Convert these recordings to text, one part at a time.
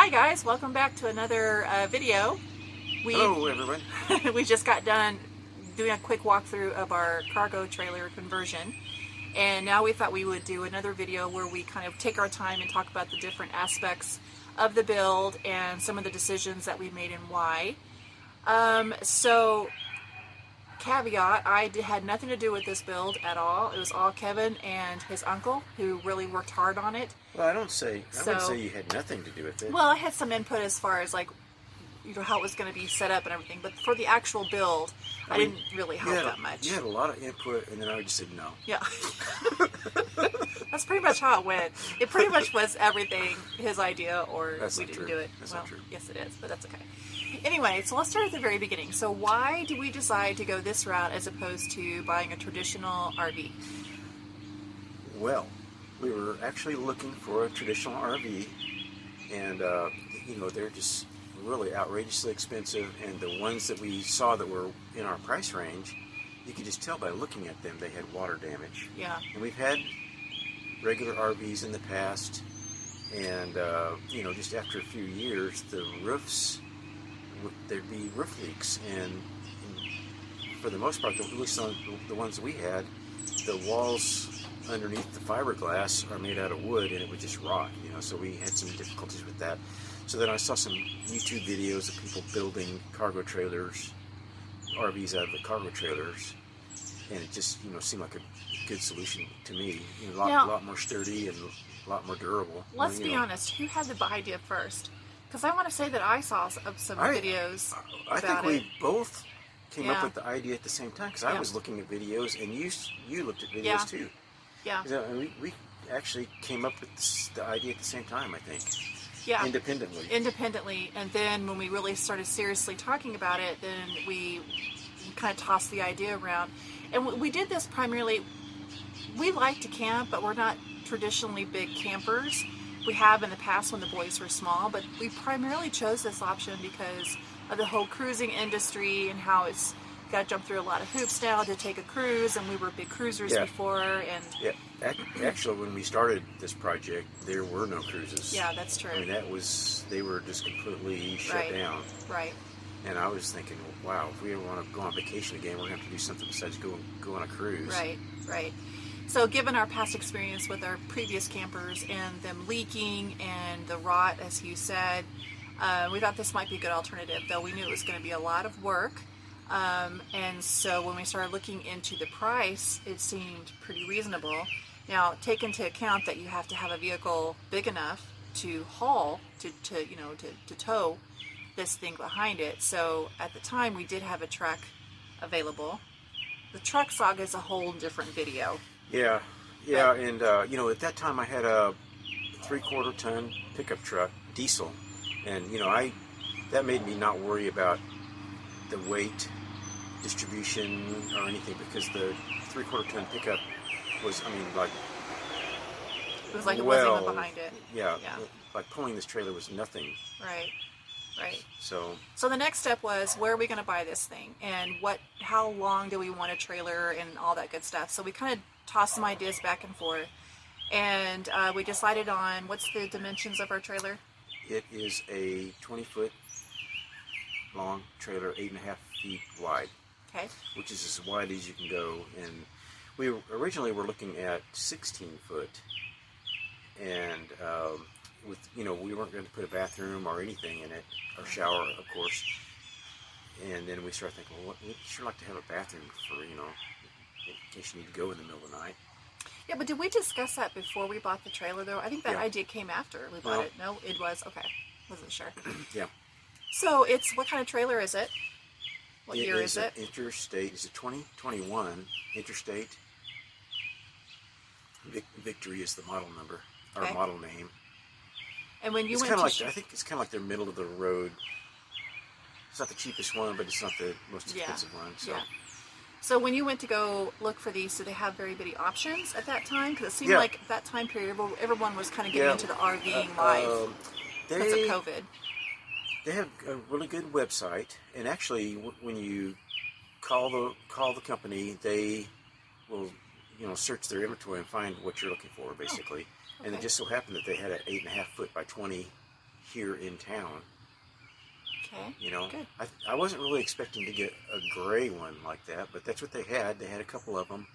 Hi guys, welcome back to another video. Hello everyone. We just got done doing a quick walkthrough of our cargo trailer conversion, and now we thought we would do another video where we kind of take our time and talk about the different aspects of the build and some of the decisions that we made and why. So caveat, I had nothing to do with this build at all. It was all Kevin and his uncle who really worked hard on it. Well, I wouldn't say you had nothing to do with it. Well, I had some input as far as like, you know, how it was going to be set up and everything, but for the actual build, I didn't really help that much. You had a lot of input, and then I just said no. Yeah. That's pretty much how it went. It pretty much was everything his idea, or we didn't do it. That's well, not true. Yes, it is, but that's okay. Anyway, so let's start at the very beginning. So why did we decide to go this route as opposed to buying a traditional RV? Well, we were actually looking for a traditional RV, and you know, they're just really outrageously expensive, and the ones that we saw that were in our price range, you could just tell by looking at them they had water damage. Yeah. And we've had regular RVs in the past, and you know, just after a few years, the roofs, there'd be roof leaks, and for the most part, at least on the ones we had, the walls underneath the fiberglass are made out of wood, and it would just rot, you know, so we had some difficulties with that. So then I saw some YouTube videos of people building cargo trailers, RVs out of the cargo trailers, and it just, you know, seemed like a good solution to me. You know, a lot more sturdy and a lot more durable. Let's be honest, who had the idea first? Because I want to say that I saw some videos I about think we both came up Yeah. with the idea at the same time, because I was looking at videos, and you looked at videos too. Yeah. We actually came up with the idea at the same time, I think. Yeah. Independently. And then when we really started seriously talking about it, then we kind of tossed the idea around. And we did this primarily, we like to camp, but we're not traditionally big campers. We have in the past when the boys were small, but we primarily chose this option because of the whole cruising industry and how it's got to jump through a lot of hoops now to take a cruise, and we were big cruisers before. And yeah, actually, when we started this project, there were no cruises. Yeah, that's true. I mean, they were just completely shut down. Right. And I was thinking, wow, if we ever want to go on vacation again, we're going to have to do something besides go on a cruise. Right. So given our past experience with our previous campers and them leaking and the rot, as you said, we thought this might be a good alternative, though we knew it was going to be a lot of work. And so when we started looking into the price, it seemed pretty reasonable. Now, take into account that you have to have a vehicle big enough to haul, to tow this thing behind it. So at the time, we did have a truck available. The truck saga is a whole different video. Yeah, and you know, at that time I had a 3/4 ton pickup truck, diesel, and you know, that made me not worry about the weight distribution or anything, because the 3/4 ton pickup was, I mean, like, it was like it wasn't even behind it. Yeah, like pulling this trailer was nothing. Right. So the next step was, where are we going to buy this thing, and how long do we want a trailer, and all that good stuff. So we kind of tossed some ideas back and forth, and we decided on, what's the dimensions of our trailer? it is a 20-foot long trailer, 8.5 feet wide. Okay. Which is as wide as you can go. And we originally were looking at 16 foot, and with, you know, we weren't going to put a bathroom or anything in it, or shower, of course. And then we started thinking, well, we'd sure like to have a bathroom for, you know, in case you need to go in the middle of the night. Yeah, but did we discuss that before we bought the trailer, though? I think that idea came after we bought it. No, it was? Okay. Wasn't sure. Yeah. So what kind of trailer is it? What year is it? Interstate. It's a 2021 Interstate. Victory is the model number, or model name. And when you I think it's kind of like their middle of the road. It's not the cheapest one, but it's not the most expensive one. So. Yeah. So when you went to go look for these, did they have very many options at that time? Because it seemed like that time period, everyone was kind of getting into the RVing life because of COVID. They have a really good website, and actually, when you call the company, they will, you know, search their inventory and find what you're looking for, basically. And it just so happened that they had an 8.5 foot by 20 here in town. Okay. You know, Good. I wasn't really expecting to get a gray one like that, but that's what they had. They had a couple of them.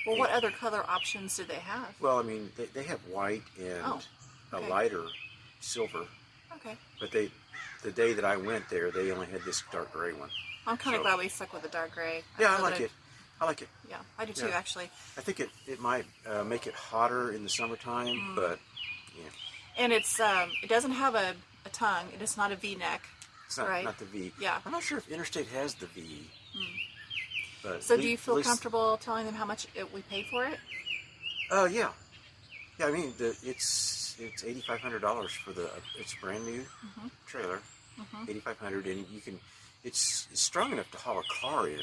Well, what other color options did they have? Well, I mean, they have white and okay. a lighter silver. Okay. But the day that I went there, they only had this dark gray one. I'm kind of glad we stuck with the dark gray. Yeah, I like it. I like it. Yeah, I do too, actually. I think it might make it hotter in the summertime, but yeah. And it's it doesn't have a tongue. It is not a V-neck. It's not, right? not the V. Yeah. I'm not sure if Interstate has the V. But so do you feel comfortable telling them how much we paid for it? Yeah. Yeah, I mean, it's $8,500 for it's a brand new trailer, $8,500, and you can, it's strong enough to haul a car in.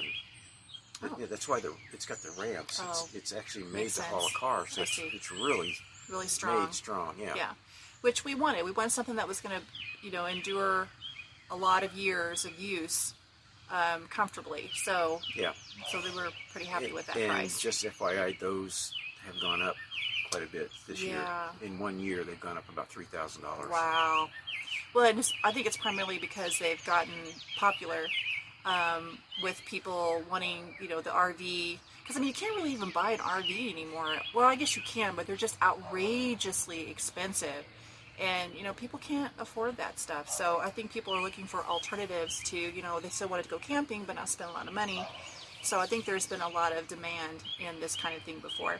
Yeah, that's why it's got the ramps. It's actually made to haul a car, so it's really strong. Made strong, yeah. Yeah, which we wanted. We wanted something that was going to, endure a lot of years of use comfortably. So yeah, so they were pretty happy with that and price. Just FYI, those have gone up quite a bit this year. In 1 year, they've gone up about $3,000. Wow. Well, and I think it's primarily because they've gotten popular with people wanting, the RV. Because, I mean, you can't really even buy an RV anymore. Well, I guess you can, but they're just outrageously expensive. And, people can't afford that stuff. So I think people are looking for alternatives to, they still wanted to go camping, but not spend a lot of money. So I think there's been a lot of demand in this kind of thing before.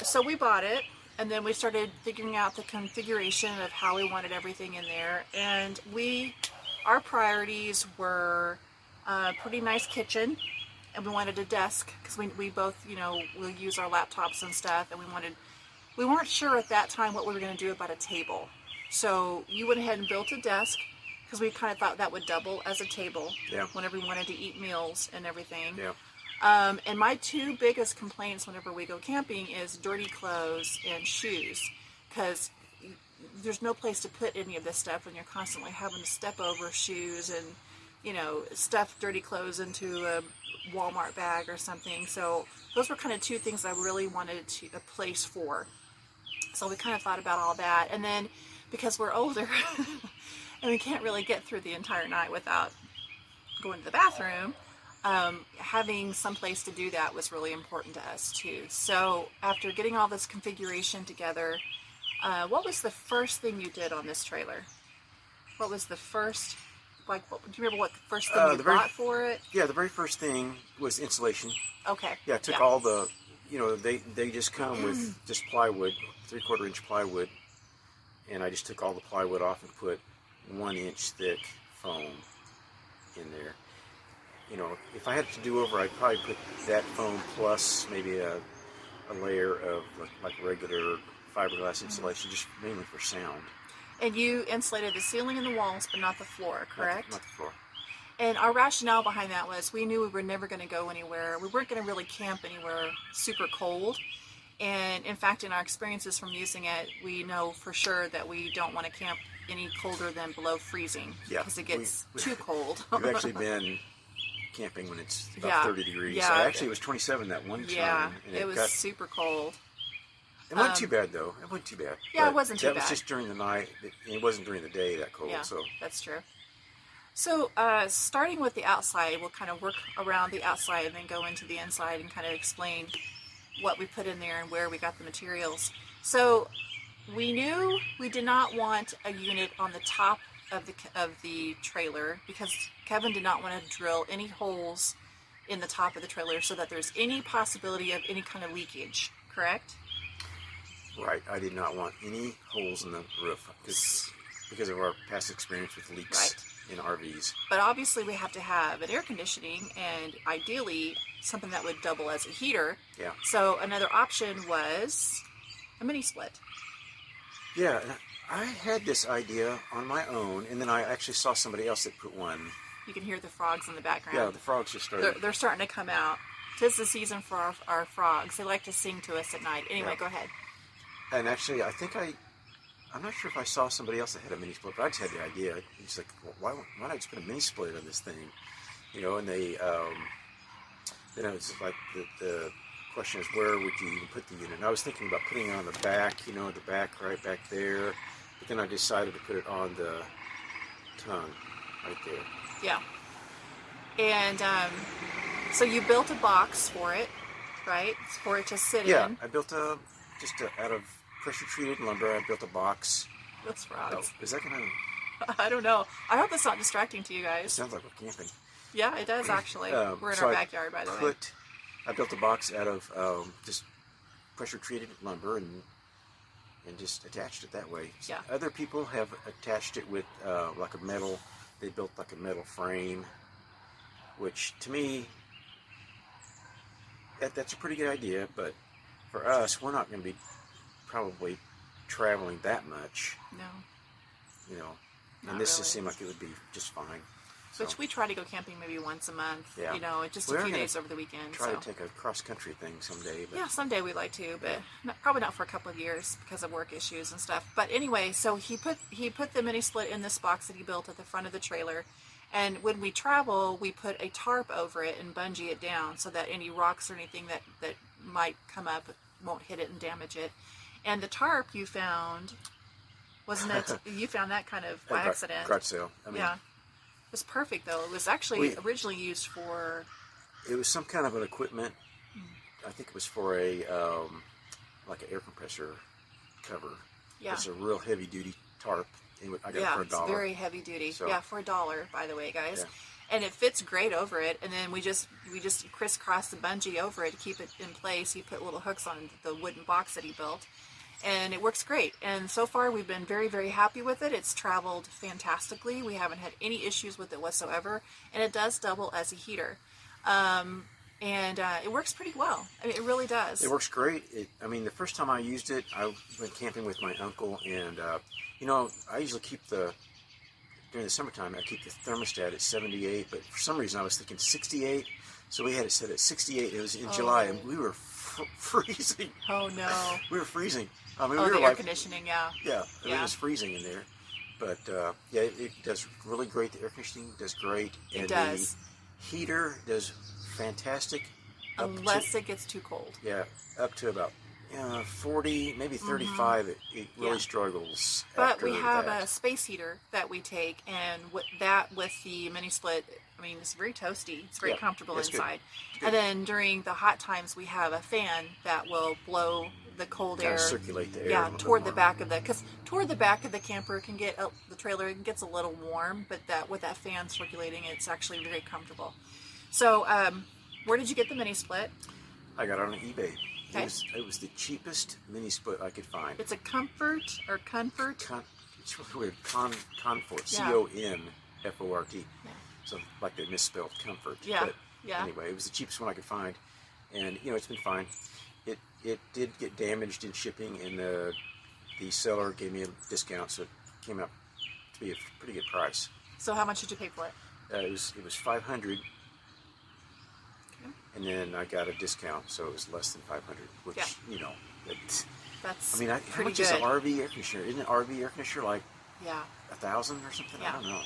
So we bought it, and then we started figuring out the configuration of how we wanted everything in there. And our priorities were a pretty nice kitchen, and we wanted a desk, because we both, we'll use our laptops and stuff, and we weren't sure at that time what we were going to do about a table. So you went ahead and built a desk, because we kind of thought that would double as a table whenever we wanted to eat meals and everything. Yeah. And my two biggest complaints whenever we go camping is dirty clothes and shoes, because there's no place to put any of this stuff when you're constantly having to step over shoes and, stuff dirty clothes into a Walmart bag or something. So those were kind of two things I really wanted a place for. So we kind of thought about all that. And then because we're older and we can't really get through the entire night without going to the bathroom, having some place to do that was really important to us too. So after getting all this configuration together, what was the first thing you did on this trailer? What was the first, do you remember what the first thing you bought for it? Yeah, the very first thing was insulation. Okay. Yeah, I took all the, they just come with just plywood, 3/4 inch plywood, and I just took all the plywood off and put 1 inch thick foam in there. If I had to do over, I'd probably put that foam plus maybe a layer of like regular fiberglass insulation, just mainly for sound. And you insulated the ceiling and the walls, but not the floor, correct? Not the floor. And our rationale behind that was we knew we were never going to go anywhere. We weren't going to really camp anywhere super cold. And in fact, in our experiences from using it, we know for sure that we don't want to camp any colder than below freezing, because it gets too cold. We've actually been camping when it's about 30 degrees. Yeah. So actually, it was 27 that one time. Yeah, and it was super cold. It wasn't too bad, though. It wasn't too bad. Yeah, it wasn't too bad. That was just during the night. It wasn't during the day that cold. Yeah, so that's true. So starting with the outside, we'll kind of work around the outside and then go into the inside and kind of explain what we put in there and where we got the materials. So we knew we did not want a unit on the top of the trailer, because Kevin did not want to drill any holes in the top of the trailer so that there's any possibility of any kind of leakage, correct? Right. I did not want any holes in the roof because of our past experience with leaks in RVs. But obviously we have to have an air conditioning, and ideally something that would double as a heater. Yeah. So another option was a mini split. Yeah, I had this idea on my own, and then I actually saw somebody else that put one. You can hear the frogs in the background. Yeah, the frogs just started. They're starting to come out. 'Tis the season for our frogs. They like to sing to us at night. Anyway, Go ahead. And actually, I'm not sure if I saw somebody else that had a mini split, but I just had the idea. It's like, well, why not just put a mini split on this thing? And they, it's like the question is, where would you even put the unit? And I was thinking about putting it on the back, the back right back there, But then I decided to put it on the tongue right there. Yeah. And so you built a box for it, right? For it to sit Yeah, in. I built out of pressure treated lumber. I built a box. That's Oh, frogs. is that gonna? I don't know. I hope that's not distracting to you It guys. sounds like we're camping. Yeah, it does actually. We're in So our backyard, by the way. I built a box out of just pressure treated lumber and just attached it that way. Yeah. Other people have attached it with like a metal. They built like a metal frame, which to me, that's a pretty good idea. But for us, we're not going to be probably traveling that much, No. you know. Not And this really. just seemed like it would be just fine. So Which we try to go camping maybe once a month. Yeah. You know, just We're a few gonna days over the weekend. try So. to take a cross country thing someday. But Yeah, someday we'd like to, but probably not for a couple of years because of work issues and stuff. But anyway, so he put the mini split in this box that he built at the front of the trailer, and when we travel, we put a tarp over it and bungee it down so that any rocks or anything that might come up won't hit it and damage it. And the tarp you found, wasn't it? You found that kind of by accident. Garage sale. I mean, Yeah, it was perfect though. It was actually originally used for. it was some kind of an equipment. I think it was for a like an air compressor cover. Yeah. It's a real heavy duty tarp. I got it for It's $1. very heavy duty. So- Yeah, for $1, by the way, guys. Yeah. And it fits great over it. And then we just crisscross the bungee over it to keep it in place. He put little hooks on the wooden box that he built, and it works great. And so far, we've been very, very happy with it. It's traveled fantastically. We haven't had any issues with it whatsoever, and it does double as a heater. And it works pretty well. I mean, it really does. It works great. I mean, the first time I used it, I went camping with my uncle, and I usually during the summertime, I keep the thermostat at 78, but for some reason I was thinking 68, so we had it set at 68. It was in July, and we were freezing. Oh no! We were freezing. I mean, Oh, we were the air like, conditioning, yeah. yeah, it Yeah. was freezing in there. But yeah, it does really great. The air conditioning does great, and It does. the heater does fantastic. Unless it gets too cold. Yeah, up to about 40, maybe 35. It really Yeah. struggles. But after we have that. a space heater that we take, and with the mini split, I mean, it's very toasty. It's very Yeah, comfortable it's good. inside. It's good. And then during the hot times, we have a fan that will blow the cold Kinda air. circulate the air. a Yeah, little bit toward the more. back of because toward the back of the camper can get the trailer gets a little warm, but that with that fan circulating, it's actually very comfortable. So, where did you get the mini split? I got it on eBay. Okay. It was the cheapest mini split I could find. It's a Comfort. It's really weird. Confort. Yeah. CONFORT. Yeah. So like they misspelled comfort. Yeah, But yeah. Anyway, it was the cheapest one I could find, and it's been fine. It did get damaged in shipping, and the seller gave me a discount, so it came out to be a pretty good price. So, how much did you pay for it? It was $500, Okay. and then I got a discount, so it was less than $500. Which Yeah. That's I mean, how pretty much good. is an RV air conditioner? Isn't an RV air conditioner like Yeah. $1,000 or something? Yeah. I don't know.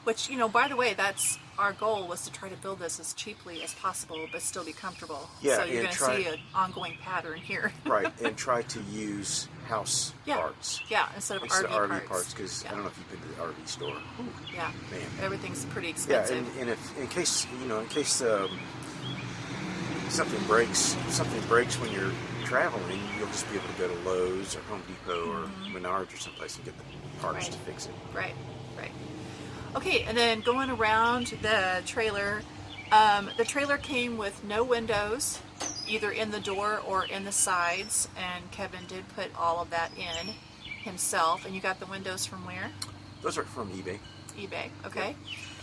Which, by the way, that's our goal, was to try to build this as cheaply as possible, but still be comfortable. Yeah, So you're and going to try- see an ongoing pattern here. Right, and try to use house Yeah. parts Yeah, instead of instead RV of RV parts. parts, because Yeah. I don't know if you've been to the RV store. Ooh, yeah. Man. Everything's pretty Yeah, expensive. and if in case something breaks when you're traveling, you'll just be able to go to Lowe's or Home Depot or Menards or someplace and get the parts Right. to fix it. Right. Okay, and then going around the trailer came with no windows, either in the door or in the sides, and Kevin did put all of that in himself. And you got the windows from where? Those are from eBay. eBay, okay.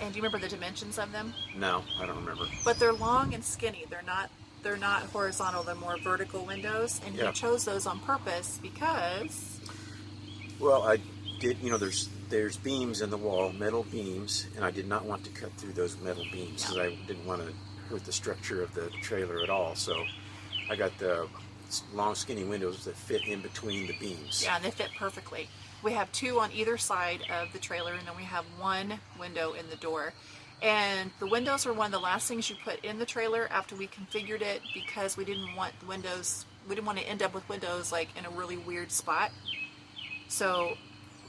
And do you remember the dimensions of them? No, I don't remember. But they're long and skinny. They're not horizontal. They're more vertical windows, and Yeah. he chose those on purpose because Well, I did. There's beams in the wall, metal beams, and I did not want to cut through those metal beams because I didn't want to hurt the structure of the trailer at all. So I got the long, skinny windows that fit in between the beams. yeah, they fit perfectly. We have two on either side of the trailer, and then we have one window in the door. And the windows are one of the last things you put in the trailer after we configured it, because we didn't want to end up with windows like in a really weird spot. So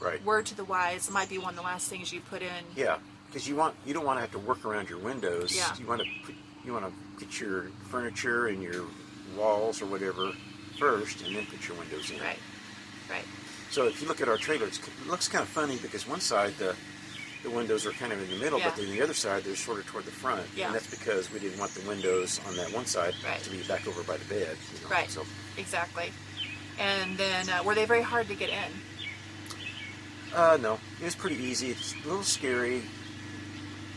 Right. word to the wise, it might be one of the last things you put in. Yeah, because you don't want to have to work around your windows. Yeah. You want to get your furniture and your walls or whatever first, and then put your windows in. Right. Right. So if you look at our trailer, it looks kind of funny because one side the windows are kind of in the middle, Yeah. but then the other side they're sort of toward the front. Yeah. And that's because we didn't want the windows on that one side Right. to be back over by the bed. Right. So Exactly. And then were they very hard to get in? no, it was pretty easy. It's a little scary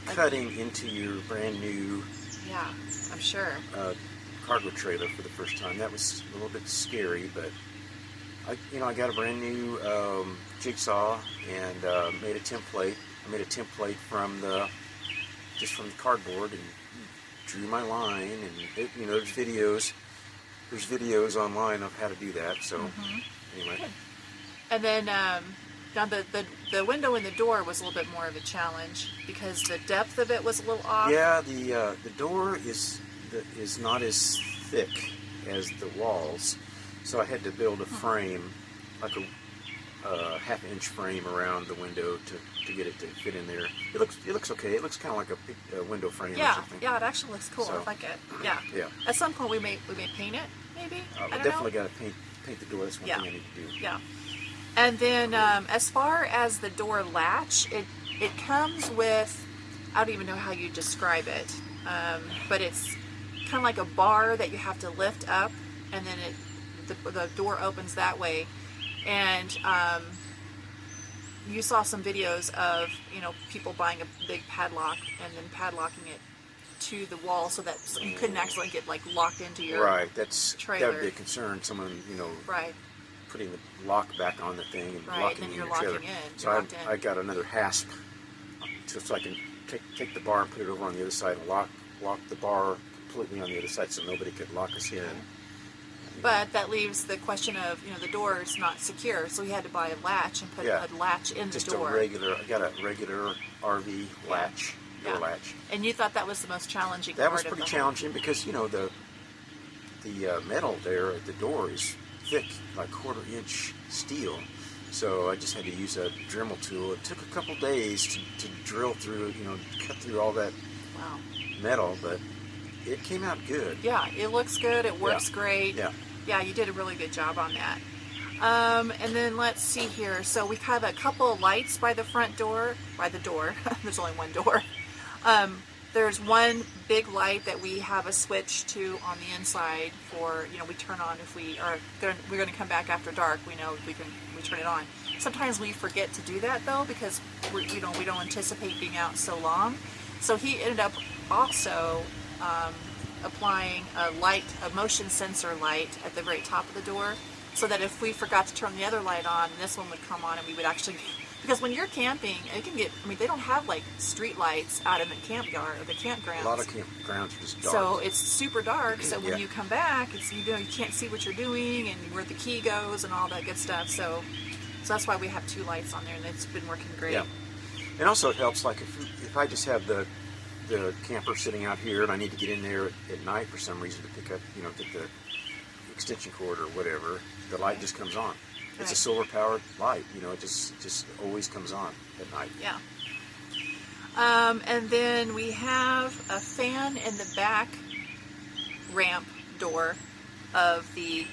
cutting into your brand new Yeah, I'm sure. cargo trailer for the first time. That was a little bit scary, but I got a brand new jigsaw and made a template. I made a template from the cardboard and drew my line. And there's videos online of how to do that. So anyway, Good. And then now the window in the door was a little bit more of a challenge because the depth of it was a little off. yeah, the door is not as thick as the walls, so I had to build a frame, like a half-inch frame around the window to get it to fit in there. It looks okay. It looks kind of like a big window frame or Yeah, something. yeah, it actually looks cool. So, I like it. Yeah. Yeah. At some point we may paint it, maybe. I I don't definitely know. got to paint the door. That's one Yeah. thing I need to do. Yeah. And then as far as the door latch, it comes with, I don't even know how you describe it, but it's kind of like a bar that you have to lift up, and then the door opens that way. And you saw some videos of people buying a big padlock and then padlocking it to the wall so that you couldn't accidentally get like locked into your Right. That trailer. would be a concern. Someone Right. putting the lock back on the thing and Right, locking then in you're your trailer. locking in. So You're locked in. I got another hasp so I can take the bar and put it over on the other side and lock the bar completely on the other side so nobody could lock us in. But that leaves the question of, the door is not secure, so we had to buy a latch and put Yeah. a latch in Just the door. I got a regular RV latch, door Yeah. latch. And you thought that was the most challenging That part was of pretty the challenging because the metal there at the door is thick, like 1/4-inch steel. So I just had to use a Dremel tool. It took a couple days to drill through, cut through all that Wow. metal, but it came out good. Yeah, it looks good. It works Yeah. great. Yeah. Yeah, you did a really good job on that. And then let's see here. So we have a couple of lights by the front door. By the door. There's only one door. There's one big light that we have a switch to on the inside for, we turn on if we're going to come back after dark. We know we turn it on. Sometimes we forget to do that though because we don't anticipate being out so long. So he ended up also applying a motion sensor light at the very top of the door, so that if we forgot to turn the other light on, this one would come on and we would actually, because when you're camping, it can get, they don't have like street lights out in the campyard or the campgrounds. A lot of campgrounds are just dark. So it's super dark, so when Yeah. you come back, it's you can't see what you're doing and where the key goes and all that good stuff. So that's why we have two lights on there, and it's been working great. Yeah. And also it helps, like if I just have the camper sitting out here and I need to get in there at night for some reason to pick up, get the extension cord or whatever, the light just comes on. It's a Right. solar powered light, it just always comes on at night. Yeah. And then we have a fan in the back ramp door of the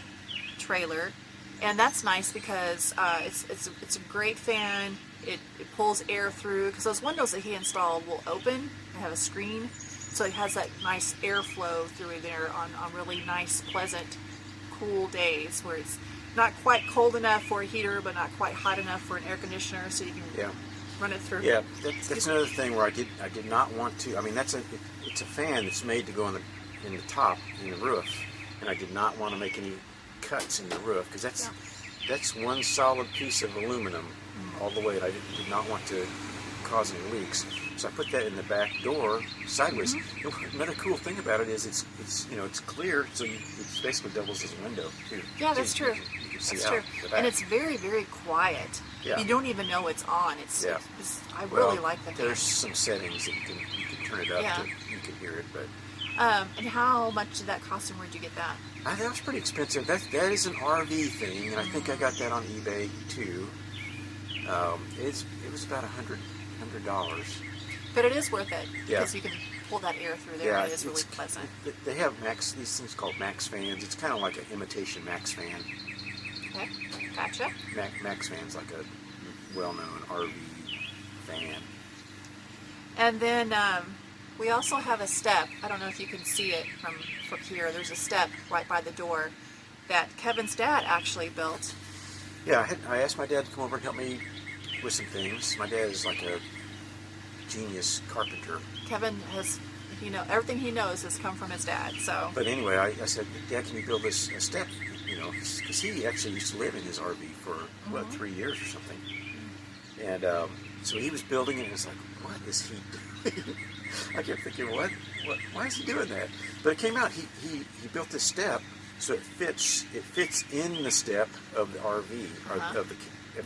trailer, and that's nice because it's a great fan. It pulls air through because those windows that he installed will open. They have a screen, so it has that nice airflow through there on really nice, pleasant, cool days where it's not quite cold enough for a heater, but not quite hot enough for an air conditioner, so you can run it through. Yeah, that's another thing where I did not want to. It's a fan that's made to go in the top in the roof, and I did not want to make any cuts in the roof because that's one solid piece of aluminum all the way. And I did not want to cause any leaks, so I put that in the back door sideways. Another cool thing about it is it's clear, so it basically doubles as a window too. Yeah, So that's true. You can see That's out true. the back. And it's very, very quiet. Yeah. You don't even know it's on. I Well, really like that. There's some settings that you can turn it up Yeah. to you can hear it, but And how much did that cost, and where'd you get that? that was pretty expensive. That is an RV thing, and I think I got that on eBay too. It was about $100. But it is worth it Yeah. because you can pull that air through there. Yeah, It is really pleasant. They have these things called Max fans. It's kind of like an imitation Max fan. Okay, gotcha. Max fan's like a well-known RV fan. And then we also have a step. I don't know if you can see it from here. There's a step right by the door that Kevin's dad actually built. Yeah, I asked my dad to come over and help me with some things. My dad is like a genius carpenter. Kevin has, everything he knows has come from his dad. So. But anyway, I said, Dad, can you build this a step? Because he actually used to live in his RV for, 3 years or something. And so he was building it, and it's like, what is he doing? I kept thinking, what? Why is he doing that? But it came out, he built this step so it fits in the step of the RV, or of the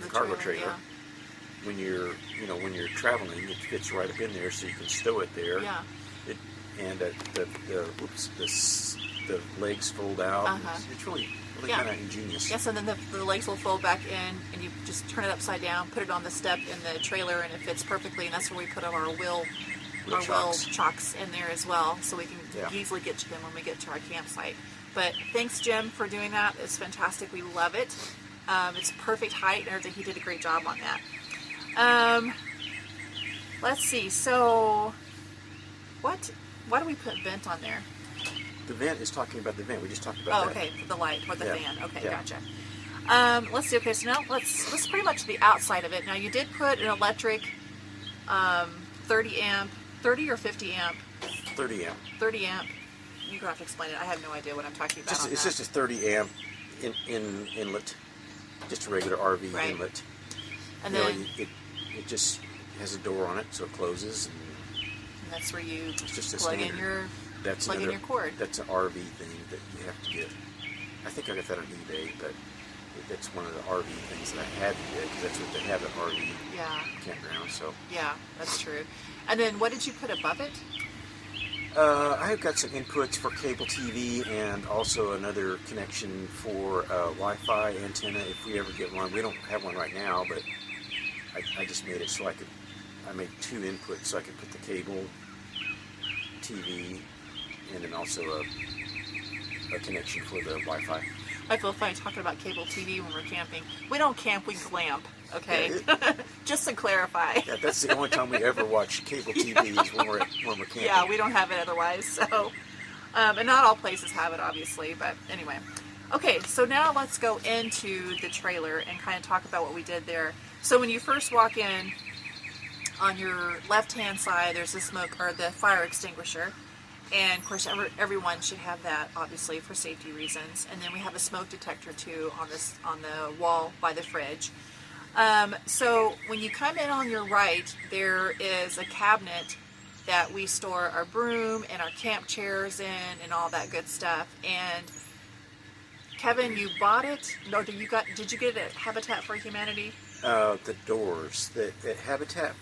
cargo trailer. Yeah. When you're traveling, it fits right up in there, so you can stow it there. Yeah. The legs fold out. It's really Yeah. kind of ingenious. Yes, and then the legs will fold back in, and you just turn it upside down, put it on the step in the trailer, and it fits perfectly. And that's where we put our wheel chocks in there as well, so we can easily get to them when we get to our campsite. But thanks, Jim, for doing that. It's fantastic. We love it. It's perfect height and everything. He did a great job on that. Let's see. So, why do we put vent on there? The vent is talking about the vent. We just talked about that. Oh, okay, the light or the fan. Okay, Yeah. gotcha. Let's see. Okay, so now let's pretty much the outside of it. Now you did put an electric 30 or 50 amp. 30 amp. 30 amp. You're gonna have to explain it. I have no idea what I'm talking about. It's just a 30 amp inlet, just a regular RV Right. inlet. And You know, then it just has a door on it, so it closes. And that's where you it's just a plug in standard. your your cord. That's an RV thing that you have to get. I think I got that on eBay, but that's one of the RV things that I had to get because that's what they have at RV Yeah. campground. So Yeah, that's true. And then what did you put above it? I've got some inputs for cable TV and also another connection for Wi-Fi antenna if we ever get one. We don't have one right now, but I just made it so I made 2 inputs so I could put the cable TV and then also a connection for the Wi-Fi. I feel funny talking about cable TV when we're camping. We don't camp, we glamp, okay? Yeah, Just to clarify. Yeah, that's the only time we ever watch cable TV is when we're camping. Yeah, we don't have it otherwise, so. And not all places have it, obviously, but anyway. Okay, so now let's go into the trailer and kind of talk about what we did there. So when you first walk in, on your left-hand side, there's the the fire extinguisher. And of course, everyone should have that, obviously, for safety reasons. And then we have a smoke detector too on the wall by the fridge. So when you come in on your right, there is a cabinet that we store our broom and our camp chairs in and all that good stuff. And Kevin, you bought it? No, did you get it at Habitat for Humanity? The doors, the Habitat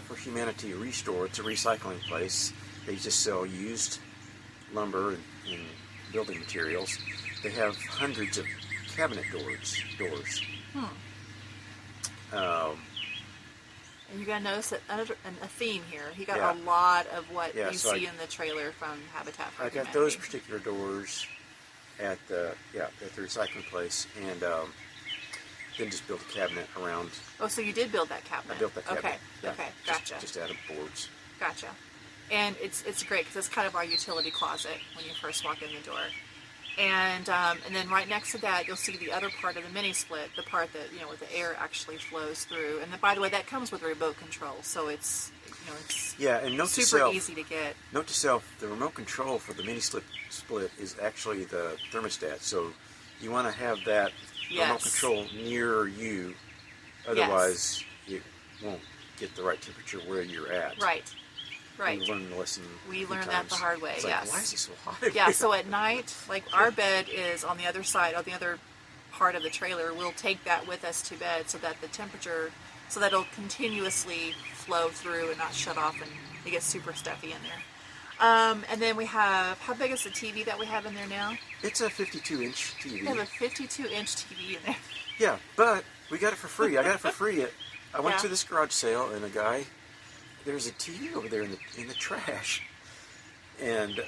for Humanity Restore. It's a recycling place. They just sell used lumber and building materials. They have hundreds of cabinet doors. And you gotta notice that a theme here. He got Yeah. a lot of what Yeah, you so see in the trailer from Habitat for I Humanity. got those particular doors at the recycling place, and then just built a cabinet around. Oh, so you did build that cabinet? I built that cabinet. Okay, Yeah, okay, gotcha. Just out of boards. Gotcha. And it's great because it's kind of our utility closet when you first walk in the door. And then right next to that, you'll see the other part of the mini split, the part that where the air actually flows through. And by the way, that comes with a remote control, so it's And note super to self, easy to get. Note to self: the remote control for the mini split is actually the thermostat. So you want to have that remote control near you, otherwise it won't get the right temperature where you're at. Right. Right. We learned the lesson. We learned that the hard way. It's like, yes. why is it so hot? Yeah. So at night, like our bed is on the other side, on the other part of the trailer. We'll take that with us to bed so that the temperature, so that it'll continuously flow through and not shut off, and it gets super stuffy in there. And then we have, how big is the TV that we have in there now? It's a 52-inch TV. We have a 52-inch TV in there. Yeah, but We got it for free. I got it for free. I went Yeah. to this garage sale, and there's a TV over there in the trash,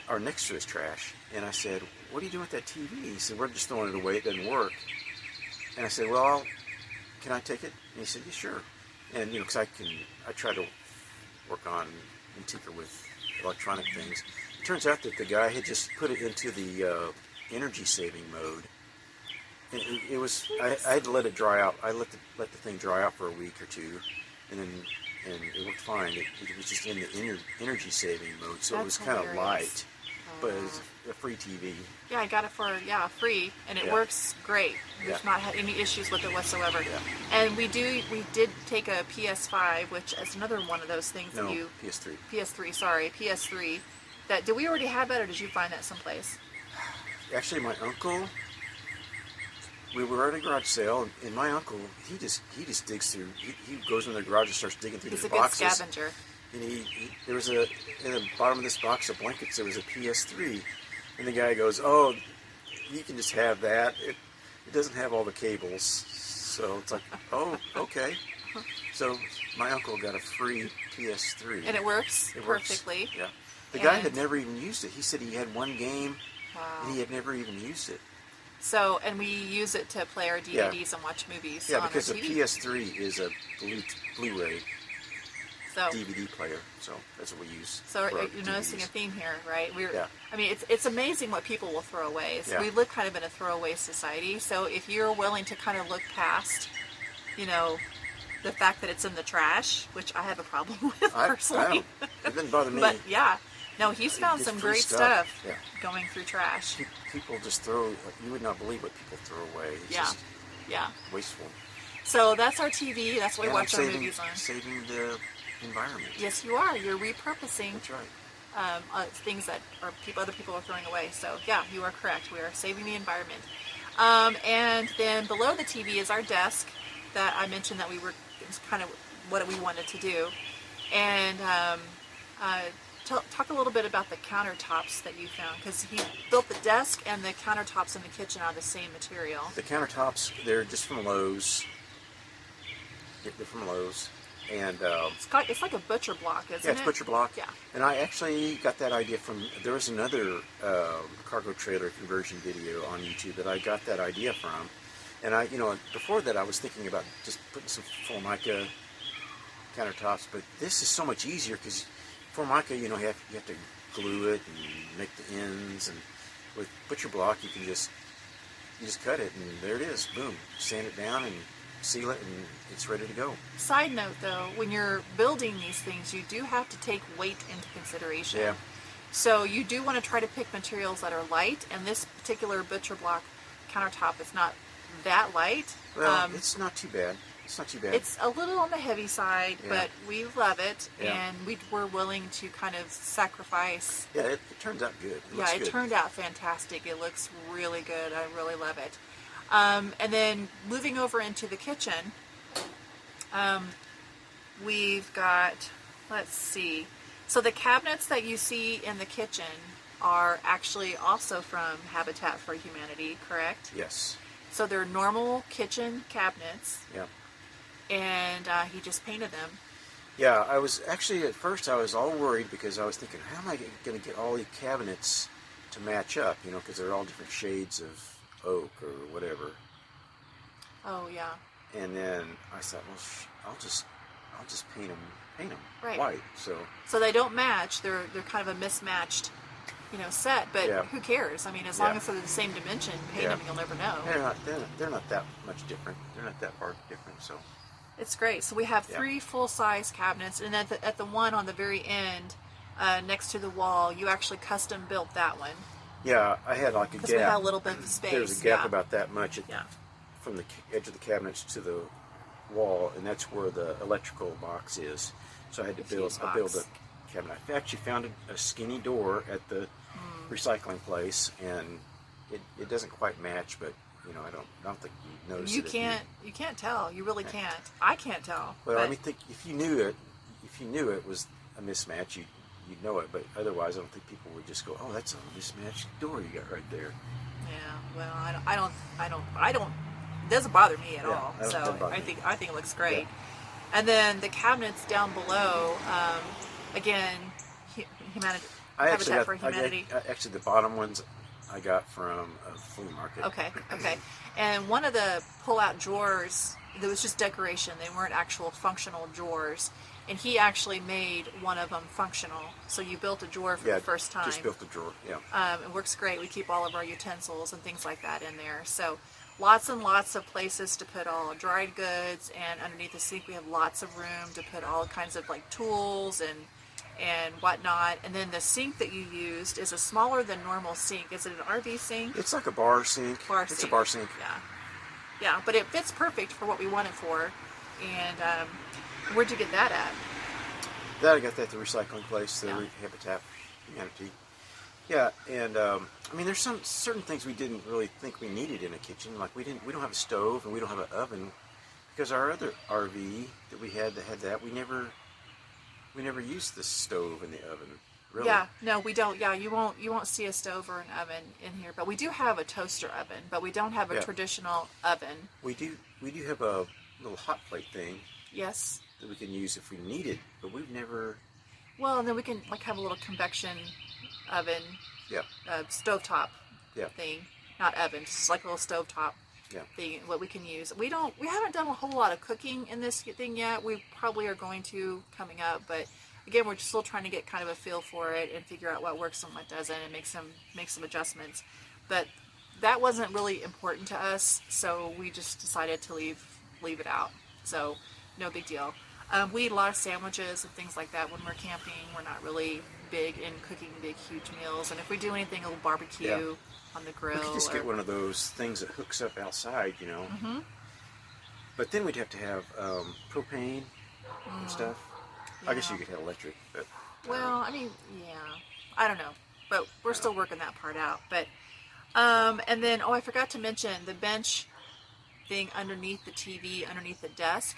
or next to his trash. And I said, "What are you doing with that TV?" He said, "We're just throwing it away. It doesn't work." And I said, "Well, can I take it?" And he said, "Yeah, sure." And because I try to work on and tinker with electronic things. It turns out that the guy had just put it into the energy saving mode. And it was I had to let it dry out. I let the thing dry out for a week or two, and it worked fine. It was just in the energy saving mode, so it was That's kind of hilarious. light, but it was a free TV. Yeah, I got it for free, and it Yeah. works great. We've Yeah. not had any issues with it whatsoever. Yeah. And we did take a PS5, which is another one of those things No, that you PS3. That did we already have that, or did you find that someplace? Actually, my uncle. We were at a garage sale, and my uncle he just digs through. He goes in the garage and starts digging through He's the a good boxes. scavenger. And there was in the bottom of this box of blankets there was a PS3, and the guy goes, "Oh, you can just have that. It doesn't have all the cables." So it's like, "Oh, okay." So my uncle got a free PS3, And it works It works. perfectly. Yeah, the guy had And- never even used it. He said he had one game, Wow. and he had never even used it. So, and we use it to play our DVDs and watch movies Yeah, on because the the TV. PS3 is a Blu-ray So, DVD player, so that's what we use. so for our you're noticing a DVDs. theme here, right? Yeah. I mean, it's amazing what people will throw away. So Yeah. we live kind of in a throwaway society. So if you're willing to kind of look past, the fact that it's in the trash, which I have a problem with personally. It didn't bother me. But yeah, no, he's found It's some free great stuff. stuff Yeah. going through trash. People just you would not believe what people throw away. It's Yeah, just yeah. wasteful. So that's our TV. That's what we And I'm watch our movies on. saving the environment. Yes, you are. You're repurposing That's right. things that other people are throwing away. So yeah, you are correct. We are saving the environment. And then below the TV is our desk that I mentioned that it's kind of what we wanted to do. And talk a little bit about the countertops that you found, because he built the desk and the countertops in the kitchen out of the same material. The countertops, they're just from Lowe's. They're from Lowe's. And It's like a butcher block, isn't it? yeah, it's butcher block. Yeah. And I actually got that idea there was another cargo trailer conversion video on YouTube that I got that idea from. And before that I was thinking about just putting some Formica countertops, but this is so much easier because Formica, you have to glue it and make the ends, and with butcher block you just cut it and there it is, boom, sand it down and seal it and it's ready to go. Side note though, when you're building these things, you do have to take weight into consideration. Yeah. So you do want to try to pick materials that are light, and this particular butcher block countertop is not that light. Well, it's not too bad. It's not too bad. It's a little on the heavy side, Yeah. but we love it, Yeah. and we're willing to kind of sacrifice. Yeah, it turns out good. It turned out fantastic. It looks really good. I really love it. And then moving over into the kitchen, we've got, let's see. So the cabinets that you see in the kitchen are actually also from Habitat for Humanity, correct? Yes. So they're normal kitchen cabinets, Yeah. and he just painted them. Yeah, I was actually at first I was all worried because I was thinking, how am I going to get all these cabinets to match up? Because they're all different shades of oak or whatever. Oh yeah. And then I thought, well, I'll just paint them Right. white. So So they don't match. They're kind of a mismatched, set. But Yeah. who cares? I mean, as long Yeah. as they're the same dimension, paint Yeah. them, you'll never know. they're not that much different. They're not that far different. So It's great. So we have Yeah. 3 full-size cabinets, and at the one on the very end, next to the wall, you actually custom built that one yeah, I had like a because we had a gap. little bit of space. There was a gap yeah. about that much Yeah. from the edge of the cabinets to the wall, and that's where the electrical box is. So I had to fuse build box. a cabinet. I actually found a skinny door at the recycling place, and it doesn't quite match, but I don't think you notice You it. you can't tell. You really can't. I can't tell. Well, but I mean, if you knew it was a mismatch, you'd know it. But otherwise, I don't think people would just go, "Oh, that's a mismatched door you got right there." yeah. Well, I don't doesn't bother me at Yeah, all. that So doesn't bother I me. think it looks great. Yeah. And then the cabinets down below, again, humanity, I actually Habitat got for Humanity. actually the bottom ones I got from a flea market. Okay, okay. And one of the pull-out drawers, that was just decoration. They weren't actual functional drawers. And he actually made one of them functional. So you built a drawer for the first time. Just built the drawer. Yeah. It works great. We keep all of our utensils and things like that in there. So lots and lots of places to put all dried goods, and underneath the sink we have lots of room to put all kinds of like tools and whatnot. And then the sink that you used is a smaller than normal sink. Is it an RV sink? It's like a bar sink. It's a bar sink. Yeah. Yeah, but it fits perfect for what we want it for. And where'd you get that at? That I got that at the recycling place, the Yeah. Habitat for Humanity. Yeah, and I mean, there's some certain things we didn't really think we needed in a kitchen. Like we don't have a stove and we don't have an oven, because our other RV that we had we never used the stove and the oven. Really. Yeah, no, we don't. Yeah, you won't see a stove or an oven in here, but we do have a toaster oven, but we don't have a traditional oven. We do have a little hot plate thing Yes. that we can use if we need it, but we've never. Well, and then we can like have a little convection oven, Yeah. stovetop Yeah. thing, not oven, just like a little stovetop Yeah. thing. What we can use. We haven't done a whole lot of cooking in this thing yet. We probably are going to coming up, but again, we're still trying to get kind of a feel for it and figure out what works and what doesn't, and make some adjustments. But that wasn't really important to us, so we just decided to leave it out. So no big deal. We eat a lot of sandwiches and things like that when we're camping. We're not really big in cooking big, huge meals. And if we do anything, a little barbecue on the grill. We could just get one of those things that hooks up outside, you know. Mm-hmm. But then we'd have to have propane and stuff. I guess you could have electric, but Well, I mean, yeah, I don't know, but we're still working that part out. But and then I forgot to mention the bench thing underneath the TV, underneath the desk.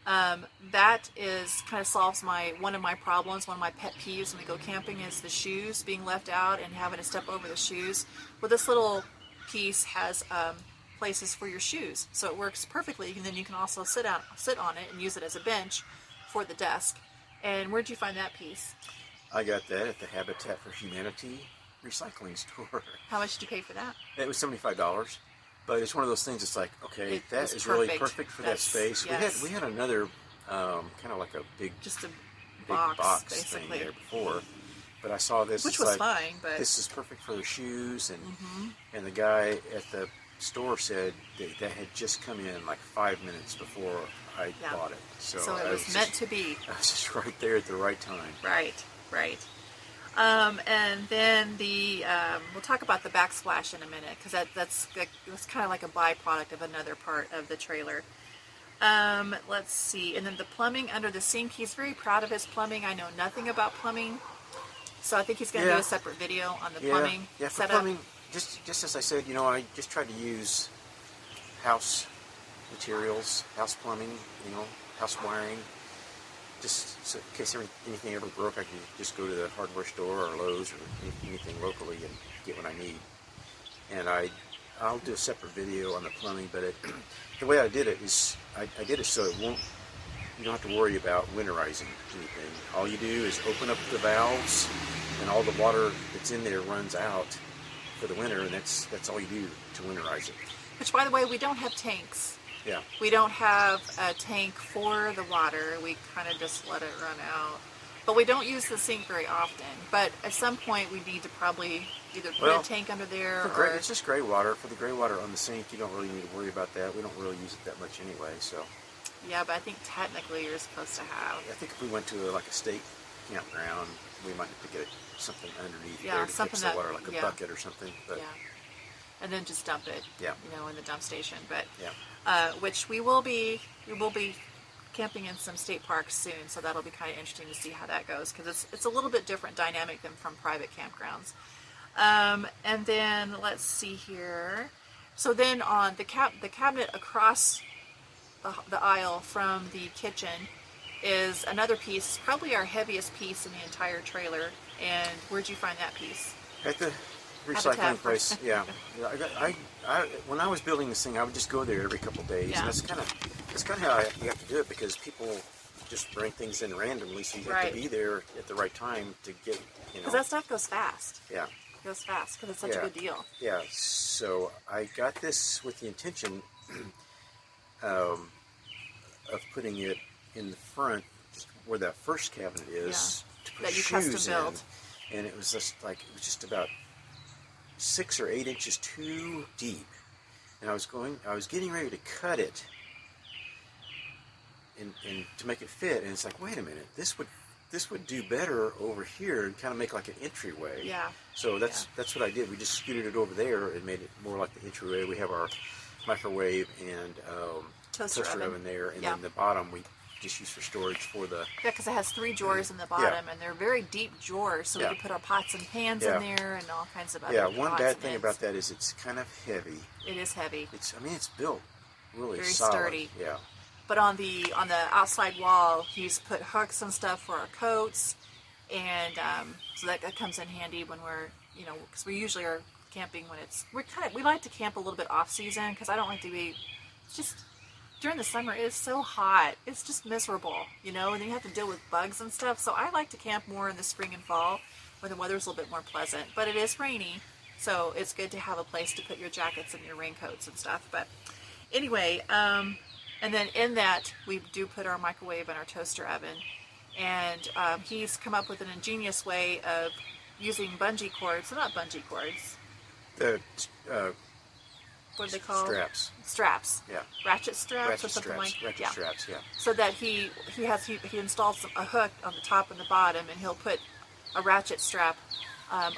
That is kind of solves one of my problems. One of my pet peeves when we go camping is the shoes being left out and having to step over the shoes. Well, this little piece has places for your shoes, so it works perfectly. And then you can also sit on it and use it as a bench for the desk. And where'd you find that piece? I got that at the Habitat for Humanity recycling store. How much did you pay for that? It was $75, but it's one of those things. It's like, okay, It that was is really perfect. perfect for that space. Yes. We had another kind of like a big Just a big box, thing basically. there before, but I saw this. Which it's was like, fine, but this is perfect for the shoes, and the guy at the store said that had just come in like 5 minutes before I bought it. So it I was meant to be. I was just right there at the right time. Right. And then we'll talk about the backsplash in a minute, because that's kind of like a byproduct of another part of the trailer. Let's see. And then the plumbing under the sink. He's very proud of his plumbing. I know nothing about plumbing, so I think he's going to do a separate video on the plumbing for setup. plumbing, just as I said, I just tried to use house materials, house plumbing, house wiring, just so in case anything ever broke, I could just go to the hardware store or Lowe's or anything locally and get what I need. And I'll do a separate video on the plumbing, but the way I did it is I did it so you don't have to worry about winterizing anything. All you do is open up the valves, and all the water that's in there runs out for the winter, and that's all you do to winterize it. Which, by the way, we don't have tanks. Yeah. We don't have a tank for the water. We kind of just let it run out. But we don't use the sink very often. But at some point, we need to probably either put a tank under there or... It's just gray water. For the gray water on the sink, you don't really need to worry about that. We don't really use it that much anyway, so... Yeah, but I think technically you're supposed to have... I think if we went to like a state campground, we might have to get something underneath there to something fix the water, like a bucket or something. But and then just dump it, in the dump station. But which we will be camping in some state parks soon, so that'll be kind of interesting to see how that goes, because it's a little bit different dynamic than from private campgrounds. And then let's see here. So then on the cabinet across the aisle from the kitchen is another piece, probably our heaviest piece in the entire trailer. And where'd you find that piece? At the recycling place. Yeah, when I was building this thing, I would just go there every couple of days. Yeah. And that's kind of how you have to do it, because people just bring things in randomly, so you have to be there at the right time to get, Because that stuff goes fast. Yeah. It goes fast because it's such a good deal. Yeah. So I got this with the intention of putting it in the front, just where that first cabinet is, to put that you shoes custom built. in, and it was just about 6 or 8 inches too deep, and I was getting ready to cut it, and to make it fit, and it's like, wait a minute, this would do better over here and kind of make like an entryway. Yeah. So that's what I did. We just scooted it over there and made it more like the entryway. We have our microwave and toaster oven there, and then the bottom we just use for storage for the... Yeah, because it has 3 drawers in the bottom, and they're very deep drawers, so we can put our pots and pans in there and all kinds of other one bad thing about that is it's kind of heavy. It is heavy. It's built really very solid. sturdy. Yeah. But on the outside wall, he's put hooks and stuff for our coats, and so that comes in handy when we're, because we usually are camping when we like to camp a little bit off season, because I don't like to be, it's just, during the summer it's so hot, it's just miserable, and then you have to deal with bugs and stuff. So I like to camp more in the spring and fall where the weather's a little bit more pleasant, but it is rainy, so it's good to have a place to put your jackets and your raincoats and stuff. But anyway, and then in that we do put our microwave and our toaster oven, and he's come up with an ingenious way of using bungee cords. So not bungee cords. The what are they called? Straps. Yeah. Ratchet straps or something like that. Ratchet straps. Yeah. So that he installs a hook on the top and the bottom, and he'll put a ratchet strap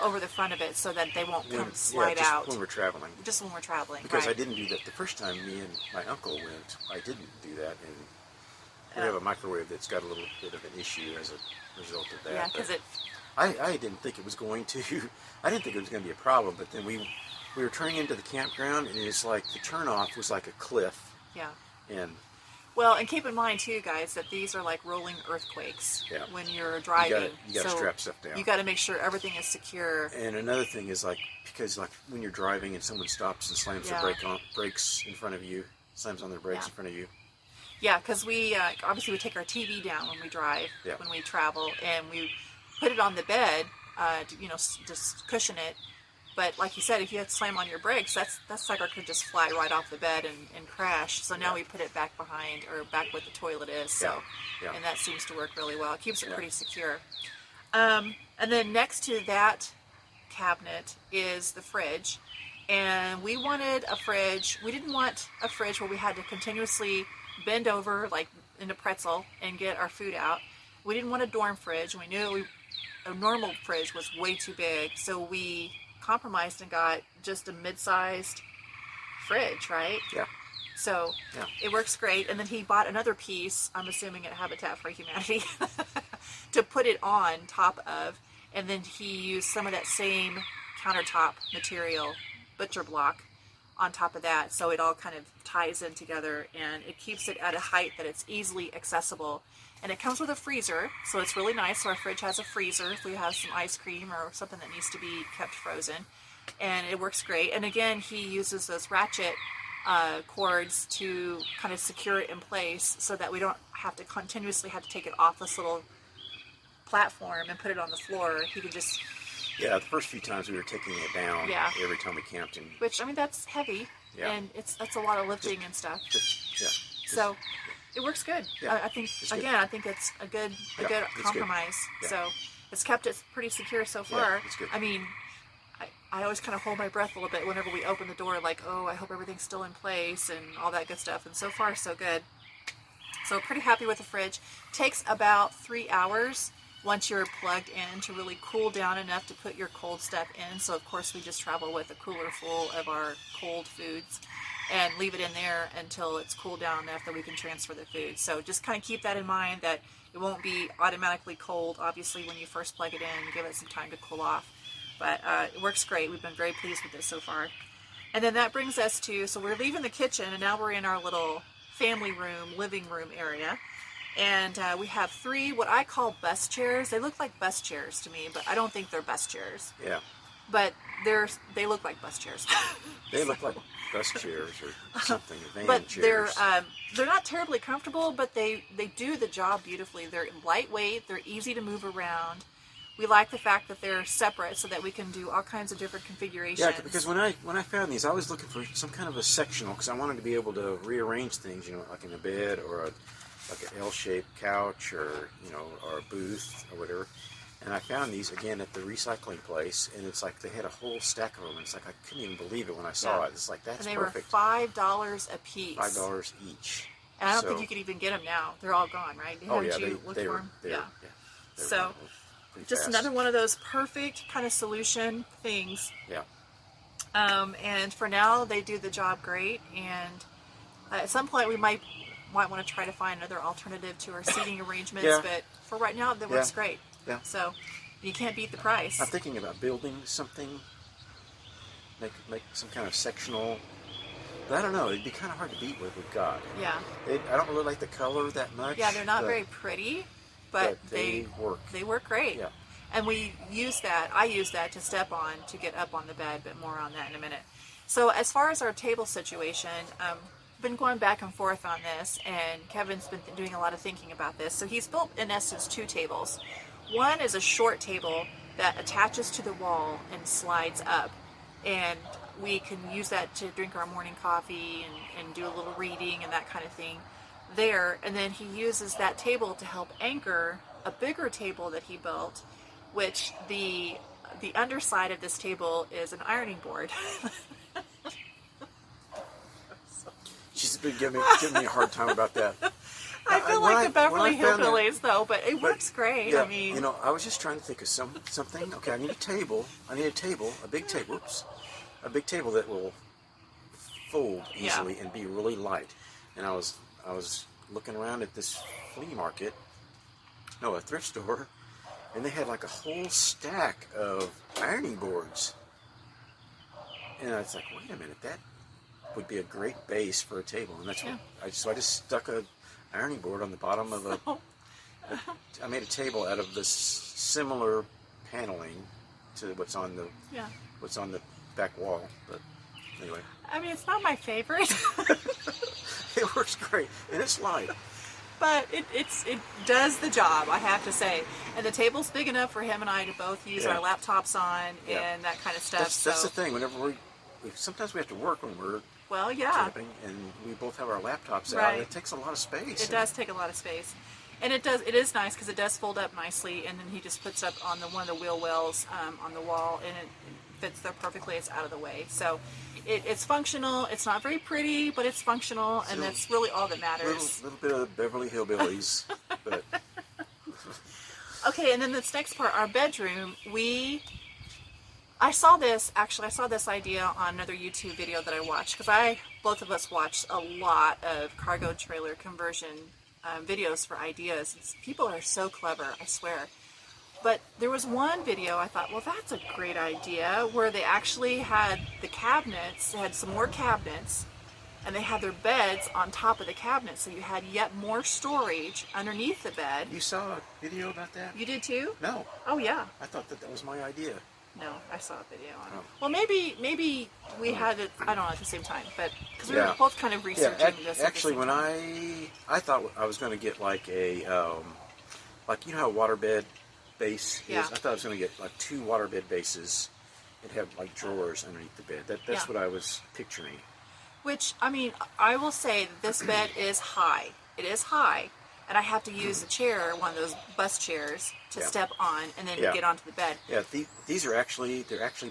over the front of it so that they won't slide out. When we're traveling. Just when we're traveling. Because I didn't do that the first time me and my uncle went. I didn't do that, and we have a microwave that's got a little bit of an issue as a result of that. Yeah, because I didn't think it was going to. I didn't think it was going to be a problem, but then we were turning into the campground, and it's like the turnoff was like a cliff. Yeah. And keep in mind too, guys, that these are like rolling earthquakes when you're You driving. got to strap stuff down. You got to make sure everything is secure. And another thing is because when you're driving and someone stops and slams their brakes in front of you, slams on their brakes in front of you. Yeah, because we obviously we take our TV down when we drive, when we travel, and we put it on the bed, to, just cushion it. But like you said, if you have to slam on your brakes, that sucker could just fly right off the bed and crash. So now we put it back behind, or back where the toilet is. So, and that seems to work really well. It keeps it pretty secure. And then next to that cabinet is the fridge. And we wanted a fridge. We didn't want a fridge where we had to continuously bend over like in a pretzel and get our food out. We didn't want a dorm fridge. We knew a normal fridge was way too big. So we compromised and got just a mid-sized fridge, right? Yeah. So it works great. And then he bought another piece, I'm assuming at Habitat for Humanity, to put it on top of. And then he used some of that same countertop material, butcher block, on top of that. So it all kind of ties in together, and it keeps it at a height that it's easily accessible. And it comes with a freezer, so it's really nice. So our fridge has a freezer if we have some ice cream or something that needs to be kept frozen. And it works great. And again, he uses those ratchet cords to kind of secure it in place so that we don't have to continuously take it off this little platform and put it on the floor. He can just... Yeah, the first few times we were taking it down every time we camped. Which, I mean, that's heavy. Yeah. And that's a lot of lifting and stuff. So... It works good. Yeah, I think I think it's a good compromise. Yeah. So it's kept it pretty secure so far. Yeah, it's good. I mean, I always kind of hold my breath a little bit whenever we open the door, like, oh, I hope everything's still in place and all that good stuff. And so far, so good. So pretty happy with the fridge. Takes about 3 hours once you're plugged in to really cool down enough to put your cold stuff in. So of course we just travel with a cooler full of our cold foods and leave it in there until it's cooled down enough that we can transfer the food. So just kind of keep that in mind, that it won't be automatically cold, obviously, when you first plug it in. Give it some time to cool off. But it works great. We've been very pleased with this so far. And then that brings us to, so we're leaving the kitchen, and now we're in our little family room, living room area. And we have 3 what I call bus chairs. They look like bus chairs to me, but I don't think they're bus chairs. Yeah. but they look like bus chairs. They look like bus chairs or something, van But chairs. they're not terribly comfortable, but they do the job beautifully. They're lightweight. They're easy to move around. We like the fact that they're separate so that we can do all kinds of different configurations. Yeah, because when I found these, I was looking for some kind of a sectional because I wanted to be able to rearrange things, like in a bed or like an L-shaped couch or or a booth or whatever. And I found these again at the recycling place, and it's like they had a whole stack of them. And it's like I couldn't even believe it when I saw it. It's like that's and they perfect. were $5 a piece. $5 each. And I don't think you could even get them now. They're all gone, right? Oh yeah, you looked they for were. them? Yeah. So, just another one of those perfect kind of solution things. Yeah. And for now, they do the job great. And at some point, we might want to try to find another alternative to our seating arrangements. Yeah. But for right now, that works great. Yeah. So you can't beat the price. I'm thinking about building something, make some kind of sectional. But I don't know. It'd be kind of hard to beat what we've got. Yeah. I don't really like the color that much. Yeah, they're not very pretty, but they work. They work great. Yeah. And I use that to step on to get up on the bed, but more on that in a minute. So as far as our table situation, been going back and forth on this, and Kevin's been doing a lot of thinking about this. So he's built, in essence, 2 tables. One is a short table that attaches to the wall and slides up, and we can use that to drink our morning coffee and do a little reading and that kind of thing there. And then he uses that table to help anchor a bigger table that he built, which the underside of this table is an ironing board. She's been giving me a hard time about that. I feel like the Beverly found that- Hillbillies, though, but it works great. Yeah, I mean, I was just trying to think of something. Okay, I need a table. A big table. Oops, a big table that will fold easily and be really light. And I was looking around at this flea market, a thrift store, and they had like a whole stack of ironing boards. And I was like, wait a minute, that would be a great base for a table. And that's what I just stuck a ironing board on the bottom of I made a table out of this similar paneling to what's on the back wall. But anyway, I mean, it's not my favorite, it works great and it's light. but it does the job, I have to say. And the table's big enough for him and I to both use our laptops on and that kind of stuff. That's the thing. Whenever sometimes we have to work when we're camping, and we both have our laptops out. And it takes a lot of space. It does take a lot of space, and it is nice because it does fold up nicely, and then he just puts up on one of the wheel wells on the wall, and it fits there perfectly. It's out of the way, so it's functional. It's not very pretty, but it's functional, and that's really all that matters. Little bit of Beverly Hillbillies, but okay. And then this next part, our bedroom, I saw this idea on another YouTube video that I watched, because both of us watched a lot of cargo trailer conversion videos for ideas. People are so clever, I swear. But there was one video I thought, well, that's a great idea, where they actually had the cabinets, they had some more cabinets, and they had their beds on top of the cabinets, so you had yet more storage underneath the bed. You saw a video about that? You did too? No. Oh yeah. I thought that was my idea. No, I saw a video on it. Well, maybe we had it, I don't know, at the same time, but because we were both kind of researching this. Actually, when I thought I was going to get like a, like how a waterbed base is. I thought I was going to get like 2 waterbed bases and have like drawers underneath the bed. That's what I was picturing. Which, I mean, I will say that this bed is high. It is high. And I have to use a chair, one of those bus chairs, to step on and then get onto the bed. Yeah, these are actually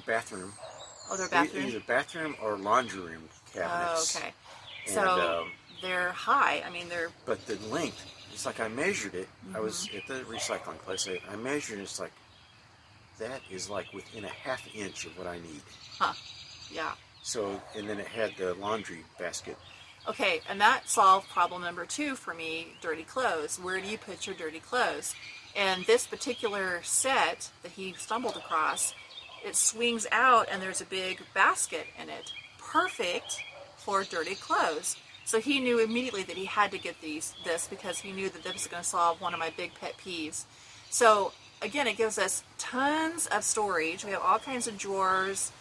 bathroom. Oh, they're bathroom? Either bathroom or laundry room cabinets. Oh, okay. And, so they're high. I mean, they're... But the length, it's like I measured it. I was at the recycling place. I measured it. It's like, that is like within a ½ inch of what I need. Huh. Yeah. So, and then it had the laundry basket. Okay, and that solved problem number 2 for me, dirty clothes. Where do you put your dirty clothes? And this particular set that he stumbled across, it swings out and there's a big basket in it. Perfect for dirty clothes. So he knew immediately that he had to get this because he knew that this was going to solve one of my big pet peeves. So again, it gives us tons of storage. We have all kinds of drawers.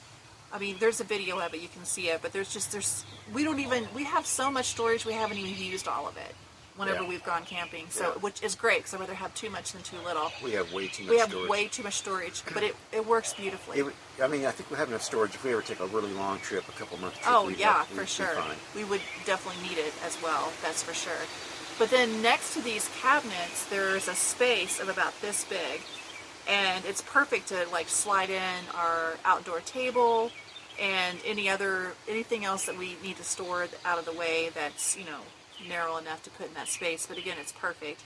I mean, there's a video of it, you can see it, but we have so much storage, we haven't even used all of it whenever we've gone camping. So, which is great, because I'd rather have too much than too little. We have way too much storage. We have way too much storage, but it works beautifully. I mean, I think we have enough storage if we ever take a really long trip, a couple month trip. Oh, we'd for sure. be fine. We would definitely need it as well, that's for sure. But then next to these cabinets, there's a space of about this big, and it's perfect to like slide in our outdoor table and anything else that we need to store out of the way that's, you know, narrow enough to put in that space. But again, it's perfect.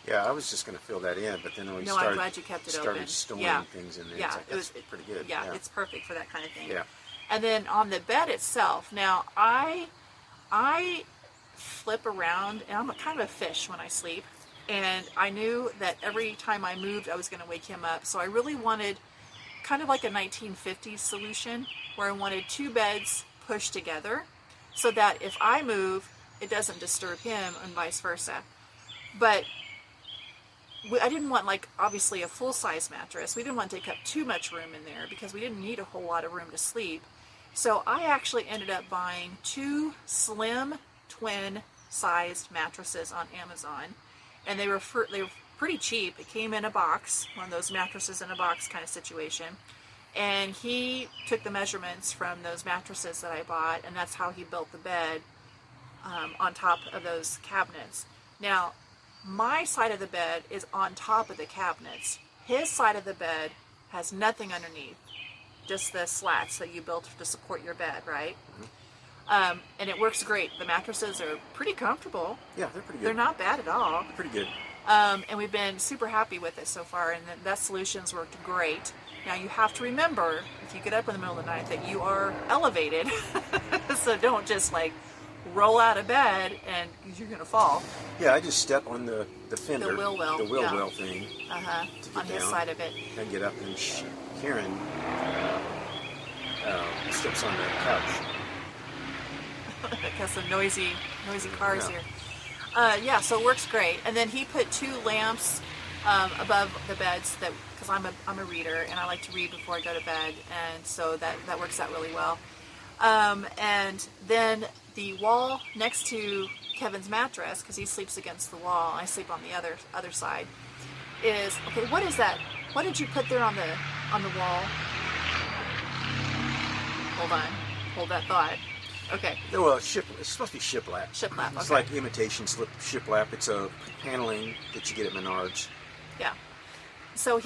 Yeah, I was just going to fill that in, but then we I'm glad you kept it started storing things in there. Yeah, it's like, pretty good. Yeah, it's perfect for that kind of thing. Yeah. And then on the bed itself, now I flip around, and I'm kind of a fish when I sleep, and I knew that every time I moved I was going to wake him up, so I really wanted kind of like a 1950s solution where I wanted two beds pushed together so that if I move it doesn't disturb him and vice versa. But I didn't want, like, obviously a full-size mattress. We didn't want to take up too much room in there because we didn't need a whole lot of room to sleep. So I actually ended up buying two slim twin-sized mattresses on Amazon, and they were pretty cheap. It came in a box, one of those mattresses in a box kind of situation. And he took the measurements from those mattresses that I bought, and that's how he built the bed on top of those cabinets. Now, my side of the bed is on top of the cabinets. His side of the bed has nothing underneath, just the slats that you built to support your bed, right? Mm-hmm. And it works great. The mattresses are pretty comfortable. Yeah, they're pretty good. They're not bad at all. Pretty good. And we've been super happy with it so far, and that solution's worked great. Now, you have to remember, if you get up in the middle of the night, that you are elevated. So don't just, like, roll out of bed and you're going to fall. Yeah, I just step on the fender. The wheel well. The wheel well thing. On his side of it. And get up, and Karen steps on the couch. Got some noisy cars here. Yeah, so it works great. And then he put two lamps above the beds, that because I'm a reader and I like to read before I go to bed, and so that works out really well. And then the wall next to Kevin's mattress, because he sleeps against the wall, I sleep on the other side, is okay. What is that? What did you put there on the wall? Hold on, hold that thought. Okay. Well, it's supposed to be shiplap. Shiplap. Okay. It's like imitation shiplap. It's a paneling that you get at Menards. Yeah. So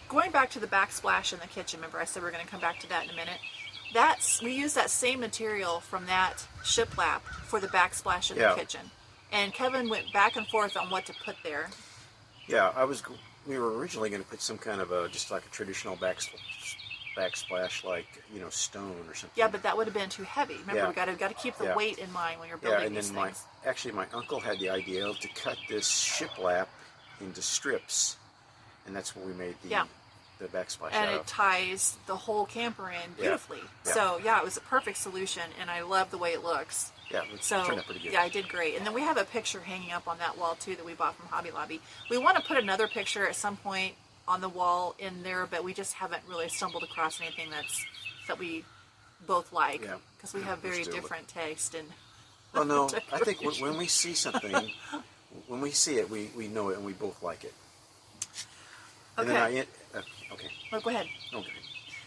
going back to the backsplash in the kitchen. Remember, I said we're going to come back to that in a minute. We use that same material from that shiplap for the backsplash in the kitchen. And Kevin went back and forth on what to put there. Yeah, we were originally going to put some kind of just like a traditional backsplash, like, you know, stone or something. Yeah, but that would have been too heavy. Remember, we got to keep the weight in mind when you're building these things. Actually, my uncle had the idea to cut this shiplap into strips, and that's what we made the backsplash and out it of. ties the whole camper in beautifully. Yeah. So it was a perfect solution, and I love the way it looks. Yeah, it turned out pretty good. Yeah, I did great. And then we have a picture hanging up on that wall too that we bought from Hobby Lobby. We want to put another picture at some point on the wall in there, but we just haven't really stumbled across anything that we both like, because we have very different taste in. Well, no, I think when we see something, when we see it, we know it and we both like it. And okay. Then okay. Oh, go ahead. Okay.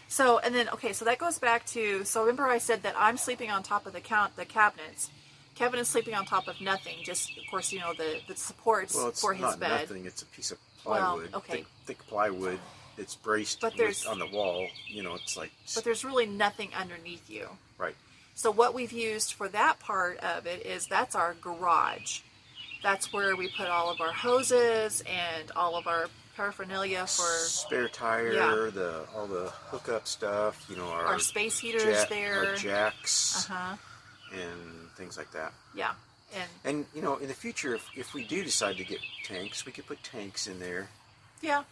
So that goes back to, remember I said that I'm sleeping on top of the cabinets. Kevin is sleeping on top of nothing, just, of course, you know, the supports for his bed. Well, it's not nothing, it's a piece of plywood, thick plywood that's braced on the wall, you know, it's like... But there's really nothing underneath you. Right. So what we've used for that part of it that's our garage. That's where we put all of our hoses and all of our paraphernalia for spare tire, all the hookup stuff, you know, our space heaters there, our jacks, and things like that. Yeah, and you know, in the future, if we do decide to get tanks, we could put tanks in there. Yeah,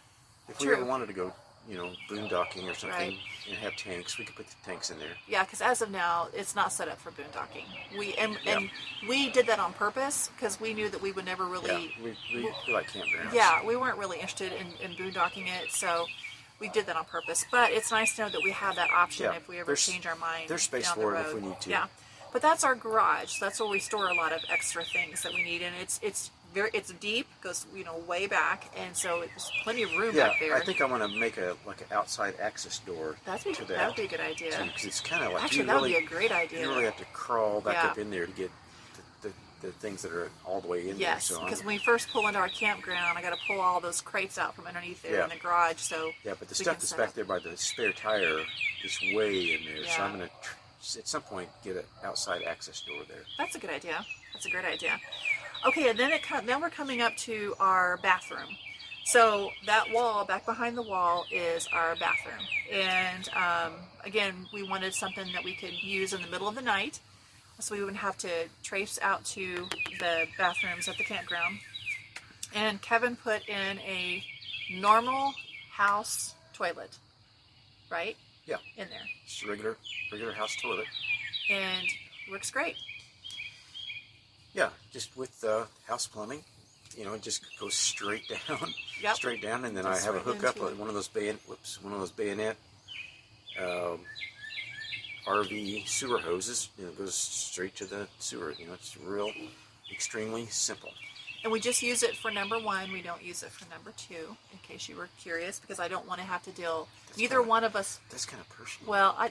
if we ever wanted to go boondocking or something, Right. and have tanks, we could put the tanks in there. Yeah, because as of now, it's not set up for boondocking. Yeah. And we did that on purpose because we knew that we would never really. Yeah, we like campgrounds. Yeah, we weren't really interested in boondocking it, so we did that on purpose. But it's nice to know that we have that option Yeah, if we ever there's- change our mind. there's space down for the it if road. we need to. Yeah, but that's our garage. That's where we store a lot of extra things that we need, and it's deep, goes way back, and so there's plenty of room Yeah, back there. I think I want to make an outside access door that to would be a good idea. because it's kind of like Actually, you that would really, be a great idea. you really have to crawl back Yeah. up in there to get the things that are all the way in Yes, there. So because when we first pull into our campground, I got to pull all those crates out from underneath there Yeah. in the garage. So yeah, but the we stuff can that's set back up. there by the spare tire is way in there. So Yeah. I'm going to at some point get an outside access door there. That's a good idea. That's a great idea. Okay, and then we're coming up to our bathroom. So that wall back behind the wall is our bathroom, and again, we wanted something that we could use in the middle of the night, so we wouldn't have to traipse out to the bathrooms at the campground. And Kevin put in a normal house toilet, right? Yeah, In there, just a regular house toilet. and works great. Yeah, just with house plumbing. It just goes straight down, Yep. straight down, and then Just I have a right hookup, into it. one of those bayonet RV sewer hoses. It goes straight to the sewer. It's real, extremely simple. And we just use it for number one. We don't use it for number two, in case you were curious, because I don't want to have to deal. Neither kinda- one of us. That's kind of personal. Well,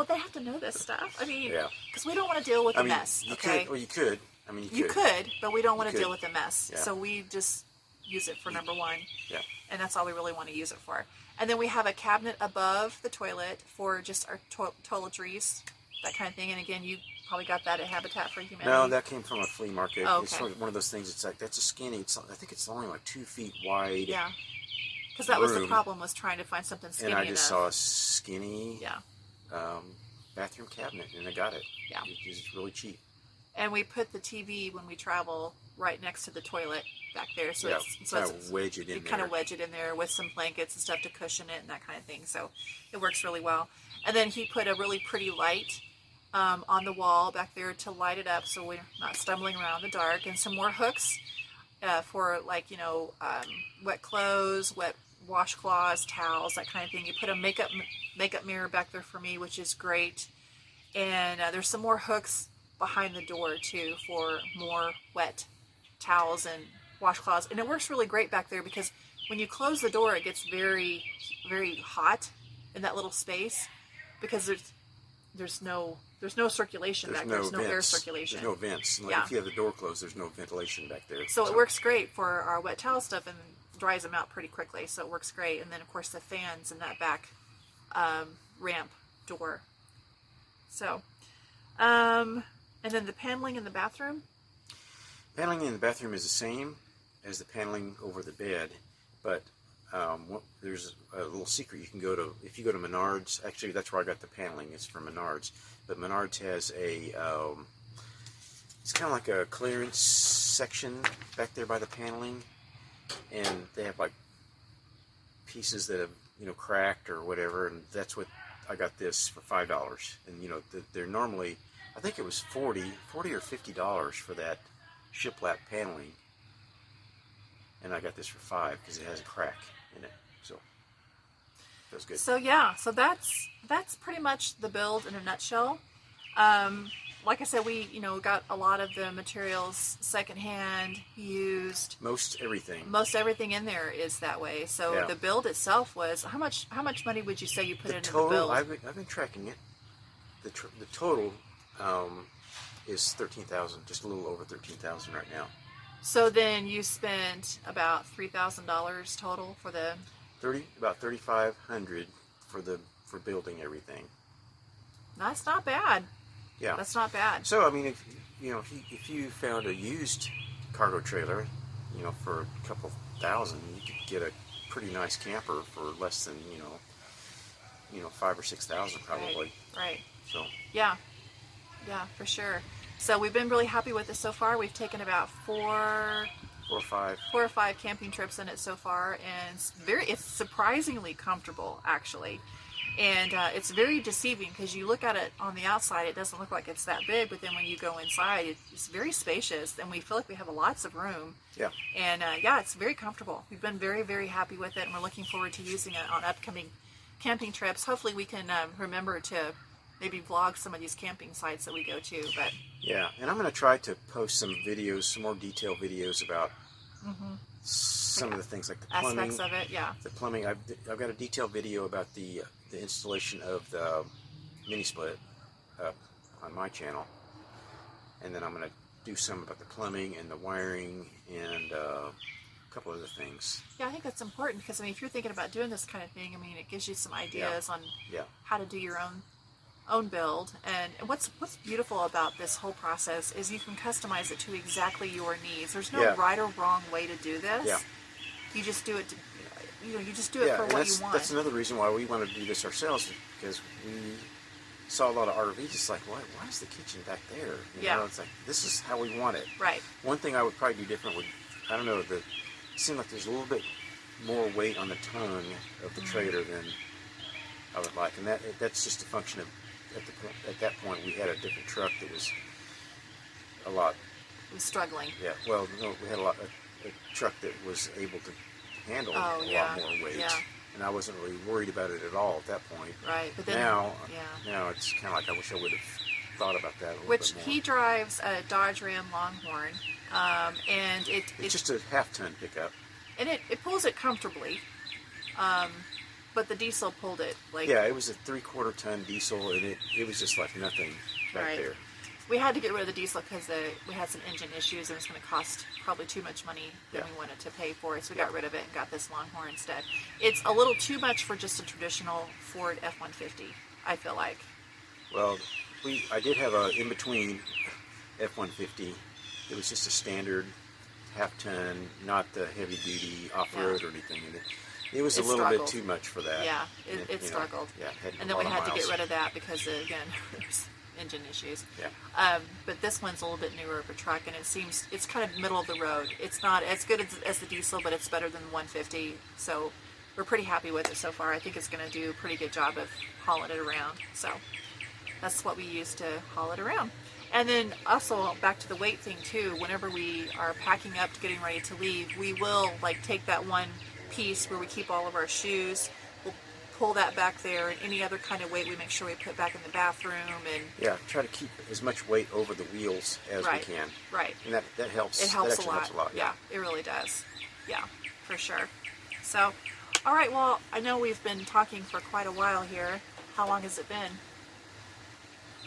they have to know this stuff. I mean, Yeah. because we don't want to deal with I the mean, mess. you Okay, could. Well, you could. I mean, you could, but we don't want to could. deal with the mess. Yeah. So we just use it for number one, Yeah. and that's all we really want to use it for. And then we have a cabinet above the toilet for just our toiletries, that kind of thing. And again, you probably got that at Habitat for Humanity. No, that came from a flea market. Oh, It's okay. sort of one of those things. It's like that's a skinny. I think it's only like 2 feet wide. Yeah, because that was the room. problem, was trying to find something skinny And I just enough. saw a skinny Yeah. bathroom cabinet, and I got it. Yeah. It's really cheap. And we put the TV when we travel right next to the toilet back there, so Yeah, it's kind of wedge it in you there. kind of wedge it in there with some blankets and stuff to cushion it and that kind of thing. So it works really well. And then he put a really pretty light on the wall back there to light it up, so we're not stumbling around in the dark. And some more hooks for wet clothes, wet washcloths, towels, that kind of thing. You put a makeup mirror back there for me, which is great. And there's some more hooks behind the door too for more wet towels and washcloths, and it works really great back there because when you close the door, it gets very, very hot in that little space because there's no circulation back there. There's no air circulation. There's no vents. Like Yeah. If you have the door closed, there's no ventilation back there. So it works great for our wet towel stuff and dries them out pretty quickly. So it works great. And then of course the fans in that back ramp door. So, and then the paneling in the bathroom. Paneling in the bathroom is the same as the paneling over the bed, but there's a little secret. You can go to, if you go to Menards, actually that's where I got the paneling, it's from Menards, but Menards has it's kind of like a clearance section back there by the paneling, and they have like pieces that have cracked or whatever, and that's what I got this for $5. And they're normally, I think it was $40 or $50 for that shiplap paneling, and I got this for $5 because it has a crack in it. So that's good. So yeah, so that's pretty much the build in a nutshell. Like I said, we got a lot of the materials secondhand, used. Most everything. Most everything in there is that way. So Yeah. the build itself was how much money would you say you put The into total, the build? I've been tracking it. The total is $13,000, just a little over $13,000 right now. So then you spent about $3,000 total for the. About $3,500 for building everything. That's not bad. Yeah. That's not bad. So I mean, if you found a used cargo trailer, for a couple thousand, you could get a pretty nice camper for less than $5,000 or $6,000 probably. Right. So Yeah, for sure. So we've been really happy with this so far. We've taken about 4 or 5 camping trips in it so far, and it's surprisingly comfortable actually. And it's very deceiving because you look at it on the outside, it doesn't look like it's that big, but then when you go inside, it's very spacious, and we feel like we have lots of room. Yeah. And yeah, it's very comfortable. We've been very, very happy with it, and we're looking forward to using it on upcoming camping trips. Hopefully we can remember to maybe vlog some of these camping sites that we go to. But yeah, and I'm going to try to post some videos, some more detailed videos about some of the things like the plumbing. Aspects of it, yeah. The plumbing. I've got a detailed video about the installation of the mini split on my channel, and then I'm going to do some about the plumbing and the wiring and a couple other things. Yeah, I think that's important because I mean, if you're thinking about doing this kind of thing, I mean, it gives you some ideas on how to do your own build. And what's beautiful about this whole process is you can customize it to exactly your needs. There's no right or wrong way to do this. Yeah. You just do it. You just do it for what you want. That's another reason why we wanted to do this ourselves, because we saw a lot of RVs. It's like, why is the kitchen back there? You know, it's like, this is how we want it. Right. One thing I would probably do different would, I don't know, it seemed like there's a little bit more weight on the tongue of the trailer than I would like, and that's just a function of at that point we had a different truck that was a lot. It was struggling. Yeah. Well, no, we had a truck that was able to handle a lot more weight, and I wasn't really worried about it at all at that point. Right, but then now it's kind of like I wish I would have thought about that a little Which bit more. he drives a Dodge Ram Longhorn, and it's just a half-ton pickup, and it pulls it comfortably, but the diesel pulled it like it was a 3/4 ton diesel, and it was just like nothing back there. We had to get rid of the diesel because we had some engine issues, and it was going to cost probably too much money than we wanted to pay for it, so we got rid of it and got this Longhorn instead. It's a little too much for just a traditional Ford F-150, I feel like. Well, I did have a in-between F-150. It was just a standard half-ton, not the heavy-duty off-road or anything. And it was a little bit too much for that. Yeah, it struggled. And then we had to get rid of that because, again, there's engine issues. Yeah. But this one's a little bit newer of a truck, and it's kind of middle of the road. It's not as good as the diesel, but it's better than the 150. So we're pretty happy with it so far. I think it's going to do a pretty good job of hauling it around. So that's what we use to haul it around. And then also back to the weight thing too. Whenever we are packing up, getting ready to leave, we will like take that one piece where we keep all of our shoes. We'll pull that back there, and any other kind of weight we make sure we put back in the bathroom. And try to keep as much weight over the wheels as we can. Right. And that helps. It helps that a lot. Helps a lot. Yeah, it really does. Yeah, for sure. So, all right. Well, I know we've been talking for quite a while here. How long has it been?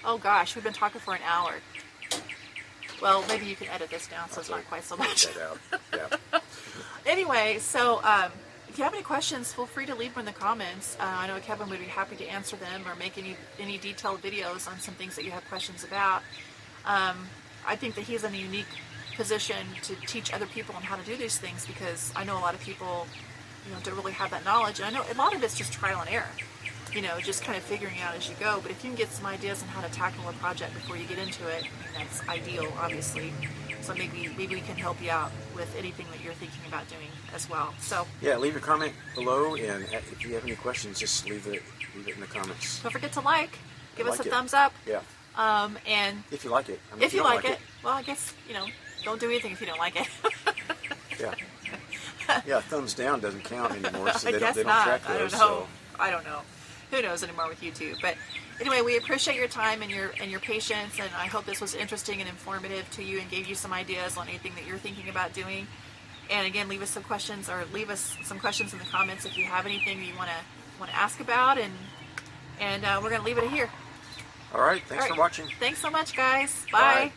Oh gosh, we've been talking for an hour. Well, maybe you can edit this down so it's not quite so much. Anyway, so if you have any questions, feel free to leave them in the comments. I know Kevin would be happy to answer them or make any detailed videos on some things that you have questions about. I think that he's in a unique position to teach other people on how to do these things, because I know a lot of people, don't really have that knowledge. And I know a lot of it's just trial and error. Just kind of figuring out as you go. But if you can get some ideas on how to tackle a project before you get into it, that's ideal, obviously. So maybe we can help you out with anything that you're thinking about doing as well. So leave a comment below, and if you have any questions, just leave it in the comments. Don't forget to give us a thumbs up. Yeah. And if you like it. I mean, if you like it, well, I guess don't do anything if you don't like it. Thumbs down doesn't count anymore, so they don't track those. I don't know. Who knows anymore with YouTube? But anyway, we appreciate your time and your patience, and I hope this was interesting and informative to you and gave you some ideas on anything that you're thinking about doing. And again, leave us some questions in the comments if you have anything that you want to ask about, and we're going to leave it here. All right. Thanks for watching. Thanks so much, guys. Bye.